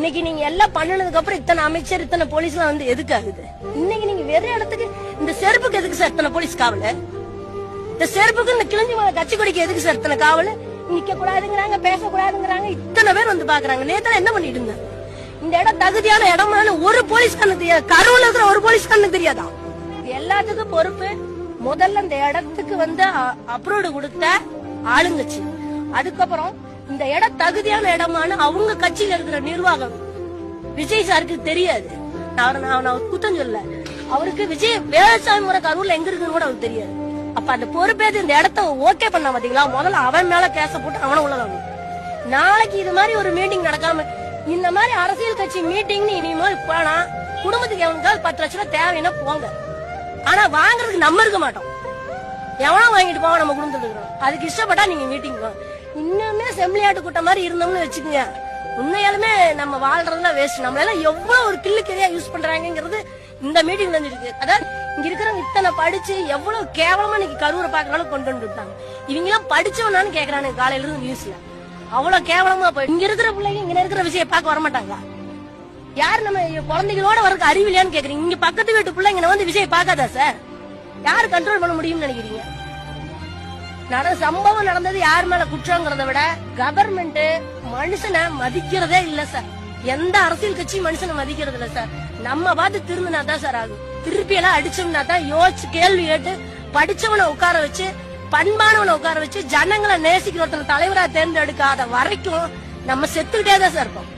இன்னைக்கு நீங்க எல்லாம் பண்ணனதுக்கு அப்புறம் இத்தனை அமைச்சர் இத்தனை போலீஸ் எல்லாம் வந்து எதுக்கு ஆகுது? இன்னைக்கு நீங்க வேற இடத்துக்கு இந்த செருப்புக்கு எதுக்கு சார் இத்தனை போலீஸ் காவல்? இந்த செருப்புக்கு இந்த கிழிஞ்சு கட்சி கொடிக்கு எதுக்கு சார் இத்தனை காவல்? நிக்க கூடாதுங்கிறாங்க, பேசக்கூடாதுங்கிறாங்க, இத்தனை பேர் வந்து பாக்குறாங்க. நேத்துல என்ன பண்ணிட்டு இருந்தாங்க? இந்த இடம் தகுதியான இடம்னு ஒரு போலீஸ்காரனுக்கு தெரியாது. கரூர்ல இருக்கிற ஒரு போலீஸ்காரனுக்கு தெரியாதா? எல்லாத்துக்கும் பொறுப்பு முதல்ல இந்த இடத்துக்கு வந்து அப்ரூவ்டு கொடுத்த ஆளுங்கட்சி. அதுக்கப்புறம் இந்த இடம் தகுதியான இடமான அவங்க கட்சியில இருக்கிற நிர்வாகம். விஜய் சாருக்கு தெரியாது. நான் குத்தம் சொல்ல, அவருக்கு விஜய் வேலுசாமி முறை கரூர்ல எங்க இருக்குன்னு கூட அவருக்கு தெரியாது. அப்ப அந்த பொறுப்பேற்று இந்த இடத்த ஓகே பண்ண பாத்தீங்களா? முதல்ல அவன் மேல கேச போட்டு அவனை உள்ளதாங்க. நாளைக்கு இது மாதிரி ஒரு மீட்டிங் நடக்காம இந்த மாதிரி அரசியல் கட்சி மீட்டிங் இனிமேல் போனா குடும்பத்துக்கு எவனுக்காவது 10 லட்சம் ரூபாய் தேவைன்னா போங்க. ஆனா வாங்குறதுக்கு நம்ம இருக்க மாட்டோம். எவனா வாங்கிட்டு போவோம் நம்ம குடும்பத்துக்கு. அதுக்கு இஷ்டப்பட்டா நீங்க மீட்டிங் போங்க. இன்னுமே செம்மலியாட்டு கூட்டம் மாதிரி இருந்தோம்னு வச்சுக்கோங்க, உண்மையாலுமே நம்ம வாழ்றதுல வேஸ்ட். நம்மள எல்லாம் எவ்வளவு ஒரு கில்லுக்கறியா யூஸ் பண்றாங்கிறது இந்த மீட்டிங் தெரிஞ்சிருக்கு. அதாவது இங்க இருக்கிறவங்க இத்தனை படிச்சு எவ்வளவு கேவலமா இன்னைக்கு கரூரை பாக்குறாலும் கொண்டு வந்துட்டாங்க. இவங்க எல்லாம் படிச்சவனான்னு கேக்குறாங்க காலையில இருந்து நியூஸ்ல. அவ்வளவு கேவலமா போய் இங்க இருக்கிற பிள்ளைங்க இங்க இருக்கிற விஷயம் பார்க்க வரமாட்டாங்க. யாரு நம்ம குழந்தைகளோட வரக்கு அறிவில்லையான்னு கேக்குறீங்க. இங்க பக்கத்து வீட்டு பிள்ளைங்க வந்து விஷயம் பார்க்காதா சார்? யாரு கண்ட்ரோல் பண்ண முடியும்னு நினைக்கிறீங்க? சம்பவம் நடந்தது யார் மேல குற்றங்கிறத விட கவர்மெண்ட் மனுஷனை மதிக்கிறதே இல்ல சார். எந்த அரசியல் கட்சியும் மனுஷனை மதிக்கிறது இல்ல சார். நம்ம பார்த்து திரும்பினா தான் சார் ஆகும். திருப்பி எல்லாம் அடிச்சோம்னா தான் யோசிச்சு கேள்வி கேட்டு படிச்சவனை உட்கார வச்சு பண்பானவனை உட்கார வச்சு ஜனங்களை நேசிக்கிற ஒருத்தனை தலைவரா தேர்ந்தெடுக்காத வரைக்கும் நம்ம செத்துக்கிட்டே தான் சார் இருப்போம்.